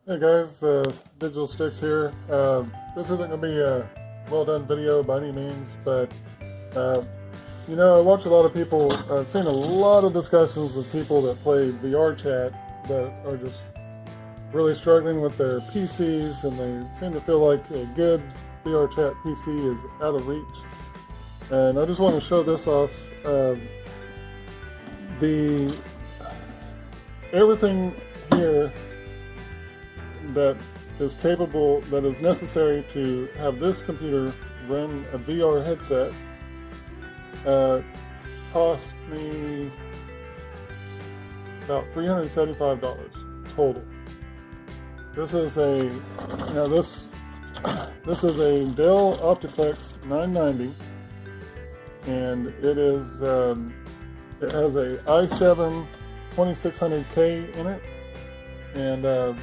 Hey guys, Digital Sticks here. This isn't going to be a well-done video by any means, but I watch a lot of people. I've seen a lot of discussions of people that play VRchat that are just really struggling with their PCs, and they seem to feel like a good VRchat PC is out of reach. And I just want to show this off. Everything here that is capable, that is necessary to have this computer run a VR headset, cost me about $375 total. This is a this is a Dell Optiplex 990, and it is it has a i7 2600K in it, and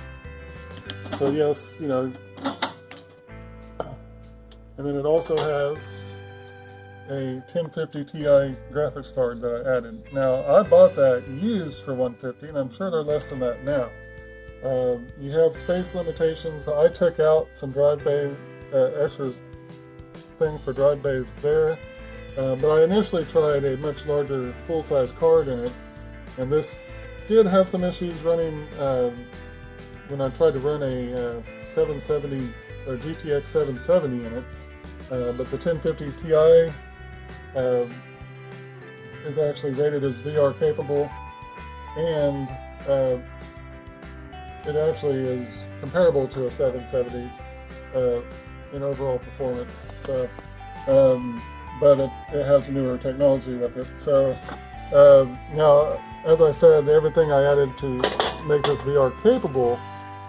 so yes, and then it also has a 1050 Ti graphics card that I added. Now, I bought that used for $150, and I'm sure they're less than that now. You have space limitations. I took out some drive bay extra thing for drive bays there, but I initially tried a much larger full-size card in it, and this did have some issues running when I tried to run a 770 or GTX 770 in it, but the 1050 Ti is actually rated as VR capable, and it actually is comparable to a 770 in overall performance. So, but it has newer technology with it. So now, as I said, everything I added to make this VR capable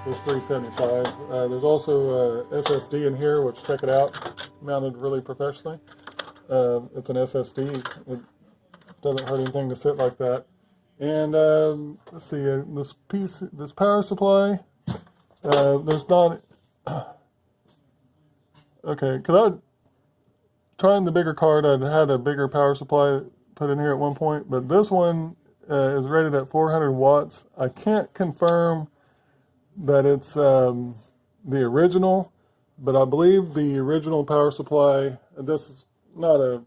was $375. There's also a SSD in here, which, check it out, mounted really professionally. It's an SSD. It doesn't hurt anything to sit like that. And let's see, this power supply, there's not, okay, because I trying the bigger card, I'd had a bigger power supply put in here at one point, but this one is rated at 400 watts. I can't confirm that it's the original, but I believe the original power supply, this is not a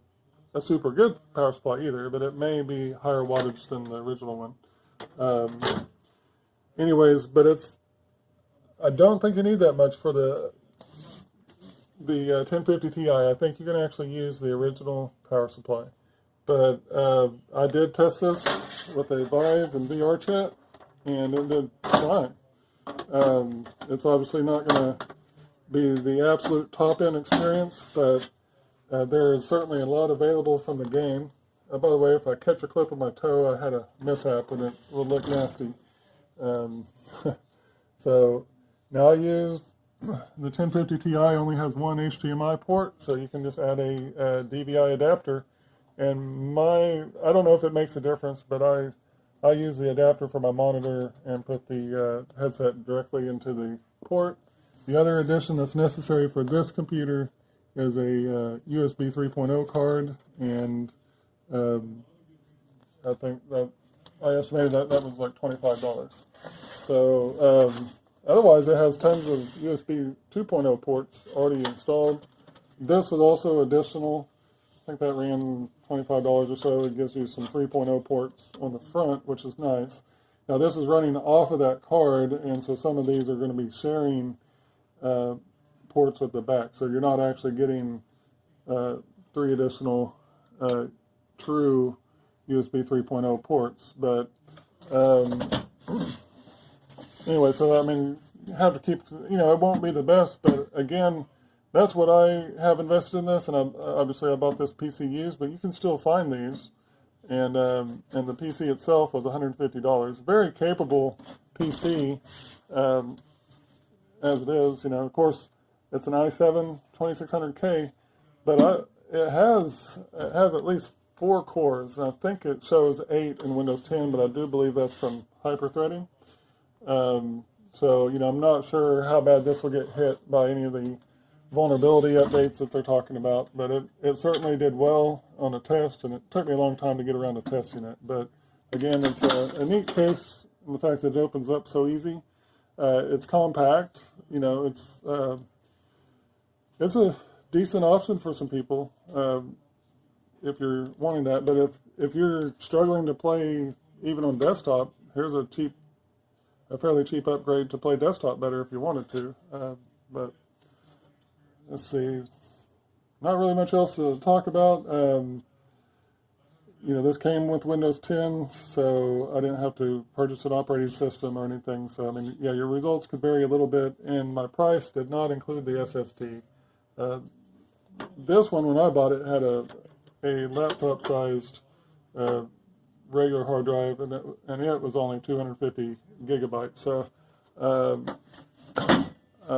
super good power supply either, but it may be higher wattage than the original one. Anyways, but I don't think you need that much for the 1050 Ti. I think you can actually use the original power supply. But I did test this with a Vive and VRchat, and it did fine. It's obviously not going to be the absolute top-end experience, but there is certainly a lot available from the game. By the way, if I catch a clip of my toe, I had a mishap and it will look nasty. So now I used the 1050 Ti only has one HDMI port, so you can just add a DVI adapter. And I don't know if it makes a difference, but I use the adapter for my monitor and put the headset directly into the port. The other addition that's necessary for this computer is a USB 3.0 card, and I think that I estimated that was like $25. So otherwise, it has tons of USB 2.0 ports already installed. This was also additional. I think that ran $25 or so. It gives you some 3.0 ports on the front, which is nice. Now, this is running off of that card, and so some of these are going to be sharing ports at the back. So you're not actually getting 3 additional true USB 3.0 ports. But anyway, so I mean, you have to keep, it won't be the best, but again, that's what I have invested in this, and obviously I bought this PC used, but you can still find these, and the PC itself was $150. Very capable PC, as it is. Of course, it's an i7 2600K, but it has at least 4 cores, and I think it shows 8 in Windows 10, but I do believe that's from hyper-threading. So I'm not sure how bad this will get hit by any of the vulnerability updates that they're talking about, but it certainly did well on a test, and it took me a long time to get around to testing it. But again, it's a neat case in the fact that it opens up so easy. It's compact. You know, it's a decent option for some people if you're wanting that. But if you're struggling to play even on desktop, here's a fairly cheap upgrade to play desktop better if you wanted to. But let's see, not really much else to talk about. You know, this came with Windows 10, so I didn't have to purchase an operating system or anything. So, I mean, yeah, your results could vary a little bit, and my price did not include the SSD. This one, when I bought it, had a laptop-sized regular hard drive, and it was only 250 gigabytes. So,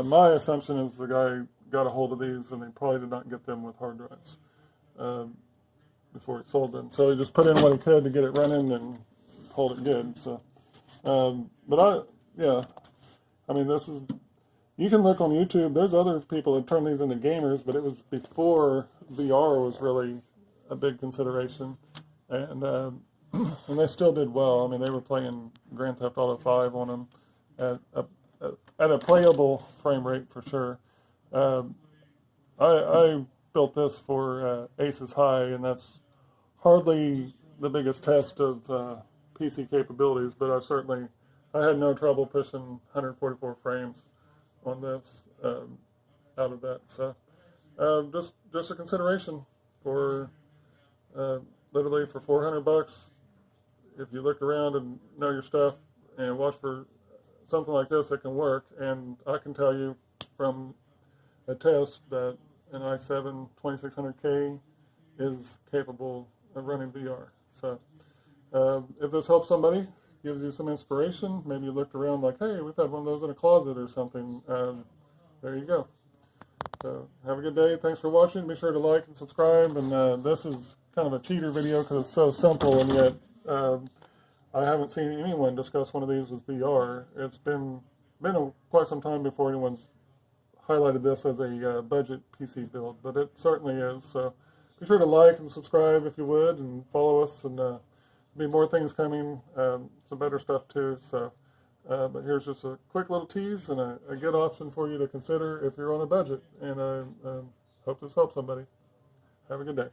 my assumption is the guy got a hold of these, and they probably did not get them with hard drives before he sold them. So he just put in what he could to get it running and hold it good. So, yeah, I mean, you can look on YouTube. There's other people that turn these into gamers, but it was before VR was really a big consideration, and and they still did well. I mean, they were playing Grand Theft Auto 5 on them at a playable frame rate for sure. I built this for Aces High, and that's hardly the biggest test of PC capabilities, but I had no trouble pushing 144 frames on this out of that. So just a consideration for literally for $400. If you look around and know your stuff and watch for something like this that can work, and I can tell you from a test that an i7 2600K is capable of running VR. So if this helps somebody, gives you some inspiration, maybe you looked around like, hey, we've had one of those in a closet or something, there you go. So have a good day. Thanks for watching. Be sure to like and subscribe. And this is kind of a cheater video because it's so simple, and yet I haven't seen anyone discuss one of these with VR. It's been quite some time before anyone's highlighted this as a budget PC build, but it certainly is. So be sure to like and subscribe if you would, and follow us, and be more things coming, some better stuff too. So, but here's just a quick little tease and a good option for you to consider if you're on a budget, and I hope this helps somebody. Have a good day.